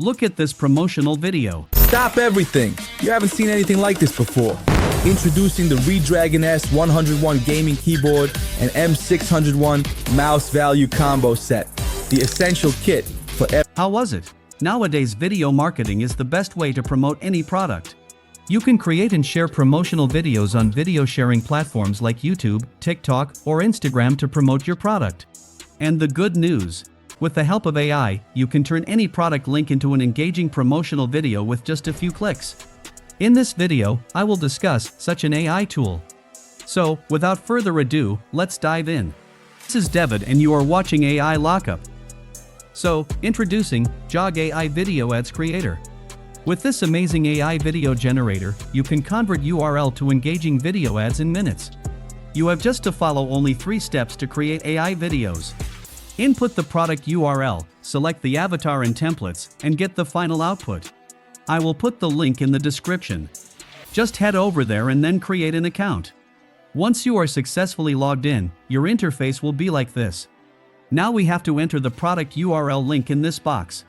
Look at this promotional video. Stop everything! You haven't seen anything like this before. Introducing the Redragon S101 gaming keyboard and M601 mouse value combo set. The essential kit for How was it? Nowadays video marketing is the best way to promote any product. You can create and share promotional videos on video sharing platforms like YouTube, TikTok, or Instagram to promote your product. And the good news. With the help of AI, you can turn any product link into an engaging promotional video with just a few clicks. In this video, I will discuss such an AI tool. So, without further ado, let's dive in. This is David and you are watching AI Lockup. So, introducing Jogg AI Video Ads Creator. With this amazing AI video generator, you can convert URL to engaging video ads in minutes. You have just to follow only 3 steps to create AI videos. Input the product URL, select the avatar and templates, and get the final output. I will put the link in the description. Just head over there and then create an account. Once you are successfully logged in, your interface will be like this. Now we have to enter the product URL link in this box.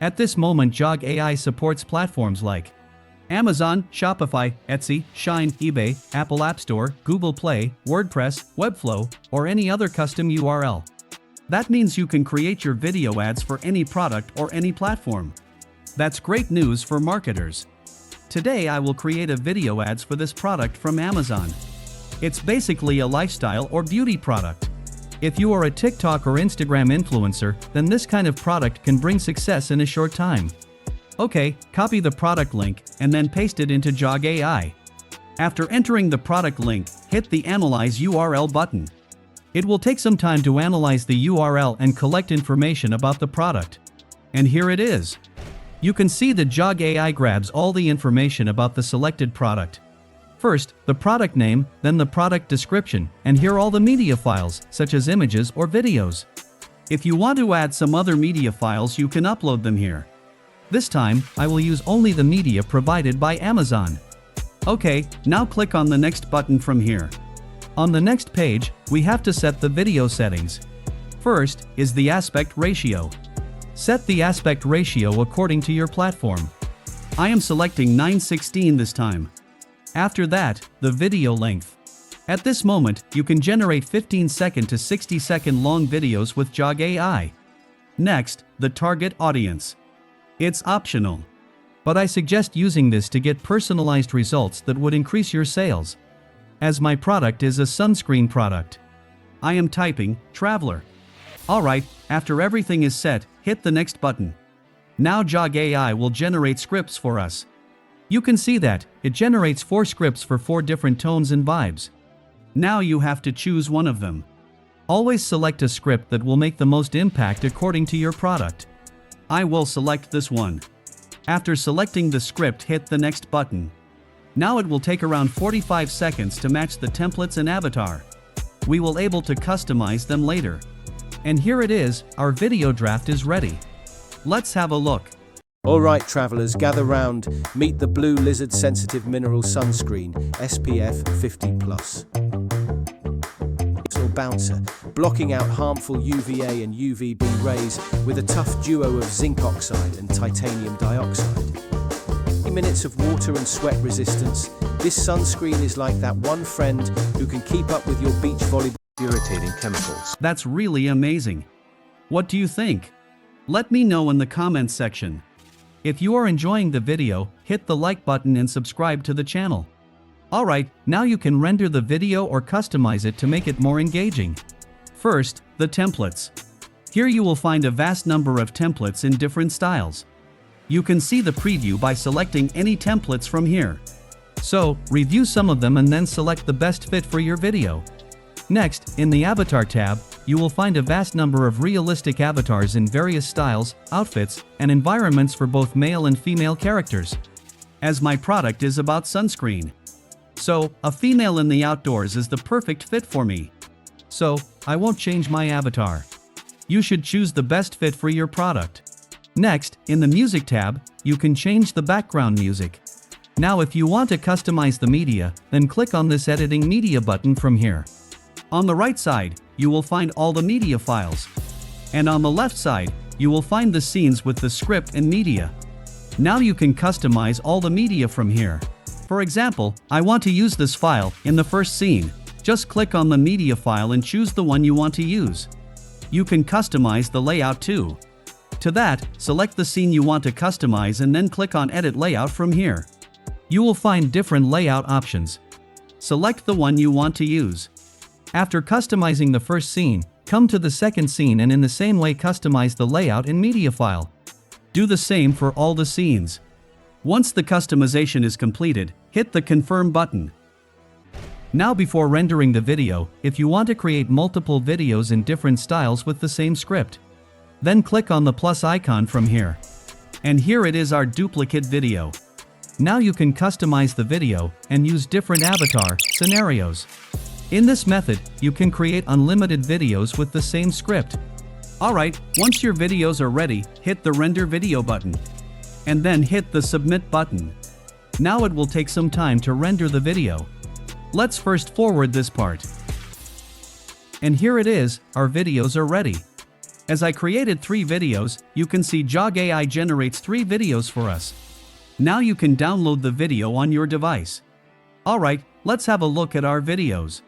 At this moment Jogg AI supports platforms like Amazon, Shopify, Etsy, Shine, eBay, Apple App Store, Google Play, WordPress, Webflow, or any other custom URL. That means you can create your video ads for any product or any platform. That's great news for marketers. Today I will create a video ads for this product from Amazon. It's basically a lifestyle or beauty product. If you are a TikTok or Instagram influencer, then this kind of product can bring success in a short time. Okay, copy the product link and then paste it into Jogg AI. After entering the product link, hit the Analyze URL button. It will take some time to analyze the URL and collect information about the product. And here it is. You can see that Jogg AI grabs all the information about the selected product. First, the product name, then the product description, and here all the media files, such as images or videos. If you want to add some other media files, you can upload them here. This time, I will use only the media provided by Amazon. Okay, now click on the next button from here. On the next page, we have to set the video settings. First is the aspect ratio. Set the aspect ratio according to your platform. I am selecting 9:16 this time. After that, the video length. At this moment, you can generate 15-second to 60-second long videos with Jogg AI. Next, the target audience. It's optional. But I suggest using this to get personalized results that would increase your sales. As my product is a sunscreen product. I am typing, traveler. Alright, after everything is set, hit the next button. Now Jogg AI will generate scripts for us. You can see that, it generates 4 scripts for 4 different tones and vibes. Now you have to choose one of them. Always select a script that will make the most impact according to your product. I will select this one. After selecting the script, hit the next button. Now it will take around 45 seconds to match the templates and avatar. We will able to customize them later. And here it is, our video draft is ready. Let's have a look. Alright travelers, gather round, meet the Blue Lizard Sensitive Mineral Sunscreen, SPF 50+. Bouncer, blocking out harmful UVA and UVB rays with a tough duo of zinc oxide and titanium dioxide. Minutes of water and sweat resistance, this sunscreen is like that one friend who can keep up with your beach volleyball. Irritating chemicals. That's really amazing. What do you think? Let me know in the comments section. If you are enjoying the video, hit the like button and subscribe to the channel. Alright, now you can render the video or customize it to make it more engaging. First, the templates. Here you will find a vast number of templates in different styles. You can see the preview by selecting any templates from here. So, review some of them and then select the best fit for your video. Next, in the Avatar tab, you will find a vast number of realistic avatars in various styles, outfits, and environments for both male and female characters. As my product is about sunscreen. So, a female in the outdoors is the perfect fit for me. So, I won't change my avatar. You should choose the best fit for your product. Next, in the Music tab, you can change the background music. Now if you want to customize the media, then click on this Editing Media button from here. On the right side, you will find all the media files. And on the left side, you will find the scenes with the script and media. Now you can customize all the media from here. For example, I want to use this file in the first scene. Just click on the media file and choose the one you want to use. You can customize the layout too. To that, select the scene you want to customize and then click on Edit Layout from here. You will find different layout options. Select the one you want to use. After customizing the first scene, come to the second scene and in the same way customize the layout in media file. Do the same for all the scenes. Once the customization is completed, hit the Confirm button. Now before rendering the video, if you want to create multiple videos in different styles with the same script, then click on the plus icon from here. And here it is our duplicate video. Now you can customize the video and use different avatar scenarios. In this method, you can create unlimited videos with the same script. Alright, once your videos are ready, hit the Render Video button. And then hit the Submit button. Now it will take some time to render the video. Let's first forward this part. And here it is, our videos are ready. As I created 3 videos, you can see Jogg AI generates 3 videos for us. Now you can download the video on your device. Alright, let's have a look at our videos.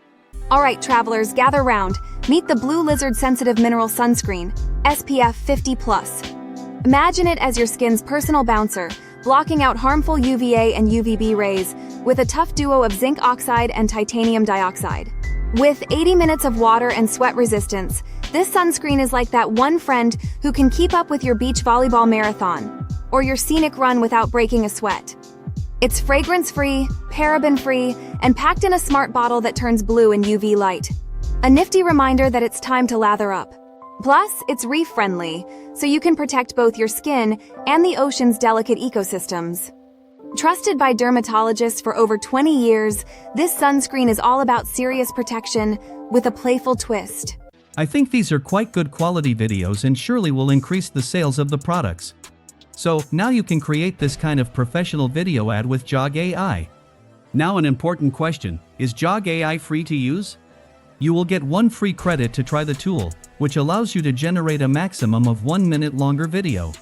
Alright travelers, gather round. Meet the Blue Lizard Sensitive Mineral Sunscreen, SPF 50+. Imagine it as your skin's personal bouncer, blocking out harmful UVA and UVB rays with a tough duo of zinc oxide and titanium dioxide. With 80 minutes of water and sweat resistance, this sunscreen is like that one friend who can keep up with your beach volleyball marathon or your scenic run without breaking a sweat. It's fragrance-free, paraben-free, and packed in a smart bottle that turns blue in UV light. A nifty reminder that it's time to lather up. Plus, it's reef-friendly, so you can protect both your skin and the ocean's delicate ecosystems. Trusted by dermatologists for over 20 years, this sunscreen is all about serious protection with a playful twist. I think these are quite good quality videos and surely will increase the sales of the products. So, now you can create this kind of professional video ad with Jogg AI. Now an important question, is Jogg AI free to use? You will get 1 free credit to try the tool, which allows you to generate a maximum of 1 minute longer video.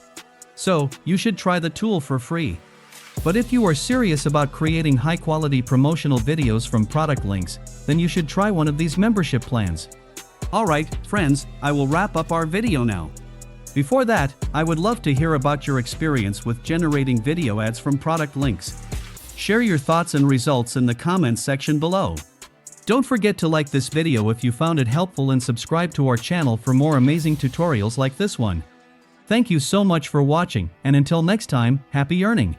So, you should try the tool for free. But if you are serious about creating high-quality promotional videos from product links, then you should try one of these membership plans. Alright, friends, I will wrap up our video now. Before that, I would love to hear about your experience with generating video ads from product links. Share your thoughts and results in the comments section below. Don't forget to like this video if you found it helpful and subscribe to our channel for more amazing tutorials like this one. Thank you so much for watching, and until next time, happy earning!